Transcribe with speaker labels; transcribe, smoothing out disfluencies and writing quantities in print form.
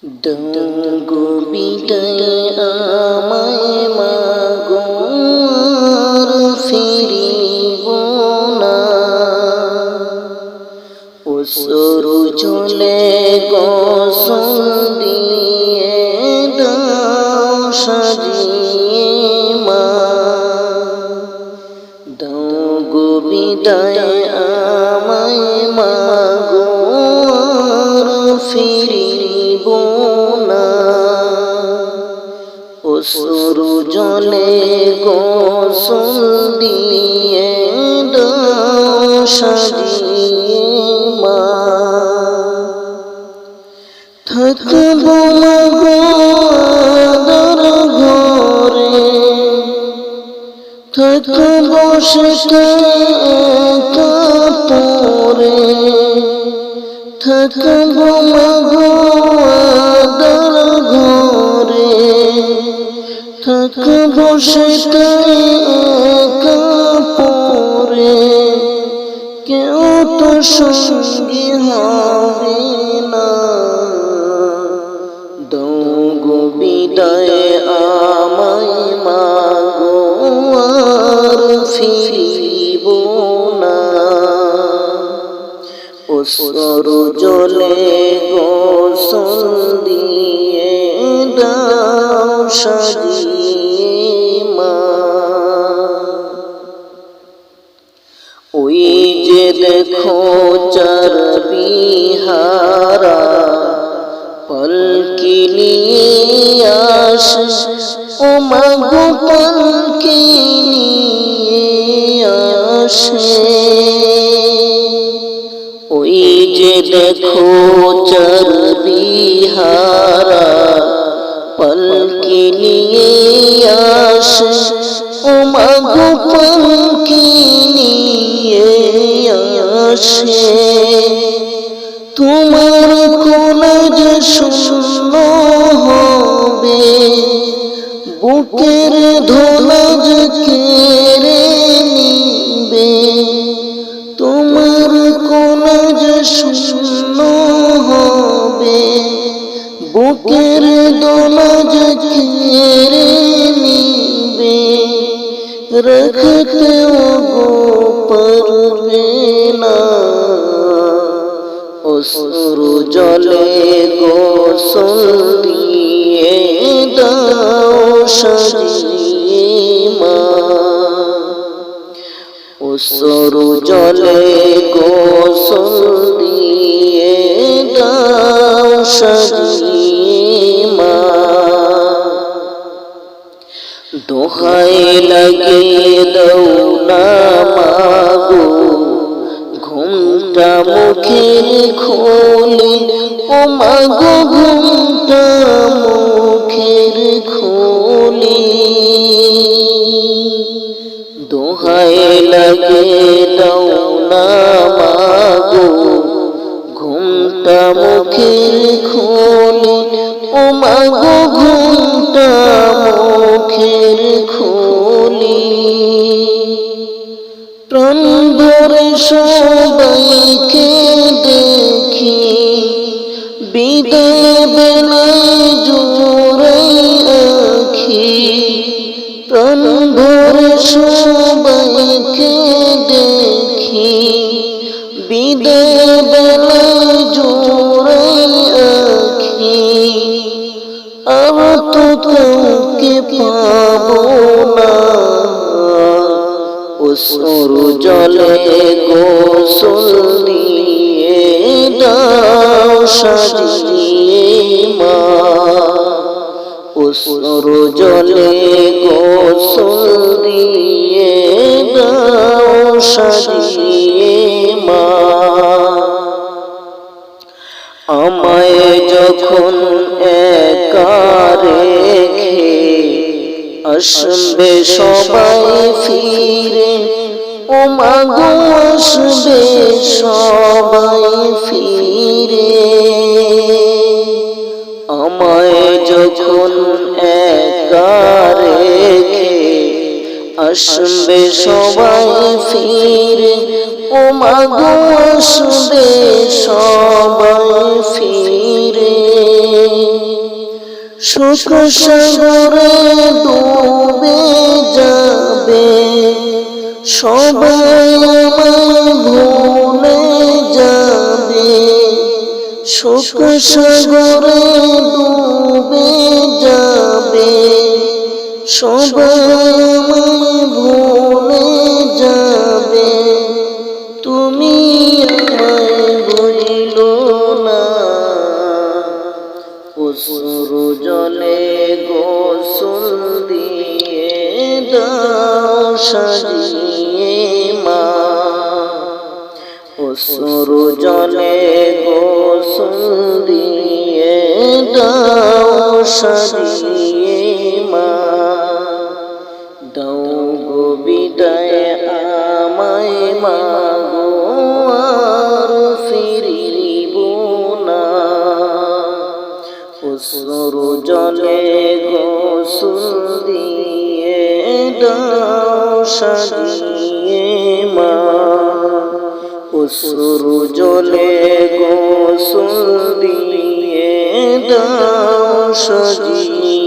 Speaker 1: দঙ্গো বিদায় আমায় মাগো আর ফিরিব না। ওসরু চলে গোসল দিয়ে দাও সাজিয়ে মা। দঙ্গো বিদায় আমায় মাগো আর ফিরিব না। ওসরু জলে গোসল দিয়ে দাও সাজিয়ে মা। থাকব মাগো আদর ঘরে, থাকব সেটাই একা পরে। থাকব মাগো আদর ঘরে, থাকব সেটাই একা পরে। কেউ তো সঙ্গী হবে না। দঙ্গো বিদায় আমায় মাগো আর ফিরিব না। ওসরু জলে গোসল দিয়ে দাও সাজিয়ে মা। ওই যে দেখো চরবিহারা পালকি নিয়ে আসে, ও মাগো পালকি নিয়ে আসে। ওই যে দেখো চরবিহারা পালকি নিয়ে আসে, ও মাগো পালকি নিয়ে আসে। তোমার কোলে যে শূন্য হবে, বুকের ধোলা যে কেড়ে নিবে। তোমার কোলে যে শূন্য হবে, বুকের দোলা যে কেড়ে নিবে। রাখতেও গো পারবে না। ওসরু জলে গোসল দিয়ে দাও সাজিয়ে মা। ওসরু জলে গোসল দিয়ে দাও সাজিয়ে মা। দোহাই লাগে দাও না মাগো ঘুমটা মুখের খোলে, ও মাগো ঘুমটা মুখের খোলে। দোহাই লাগে দাও না মাগো ঘুমটা মুখের খোলে, ও মাগো ঘুমটা মুখের খোলে। প্রাণ ভরে সবাইকে দেখি, বিদায় বেলায় জোড়াই আখি। প্রাণ ভরে সবাইকে দেখি, বিদায় বেলায় জোড়াই আখি। আর তো কাউকে পাবো না। ওসরু জলে গোসল দিয়ে দাও সাজিয়ে মা। ওসরু জলে গোসল দিয়ে দাও সাজিয়ে মা। আমায় যখন একা রেখে আসবে সবাই ফিরে, ও মাগো আসবে সবাই ফিরে। আমায় যখন একা রেখে আসবে সবাই ফিরে, ও মাগো আসবে সবাই ফিরে। শোক সাগরে ডুবে যাবে, সবাই আমায় ভুলে যাবে। শোক সাগরে ডুবে যাবে, সবাই আমায় ভুলে যাবে। তুমি আমায় ভুলো না, অশ্রু জলে গোসল দিয়ে দাও সাজিয়ে মা। অশ্রু জলে গোসল দিয়ে দাও সাজিয়ে মা। দাও গো বিদায় আমায় মা গো, আর ফিরিব না। অশ্রু জলে গোসল দিয়ে দাও সাজিয়ে মা। অশ্রু জলে গোসল দিয়ে দাও সাজিয়ে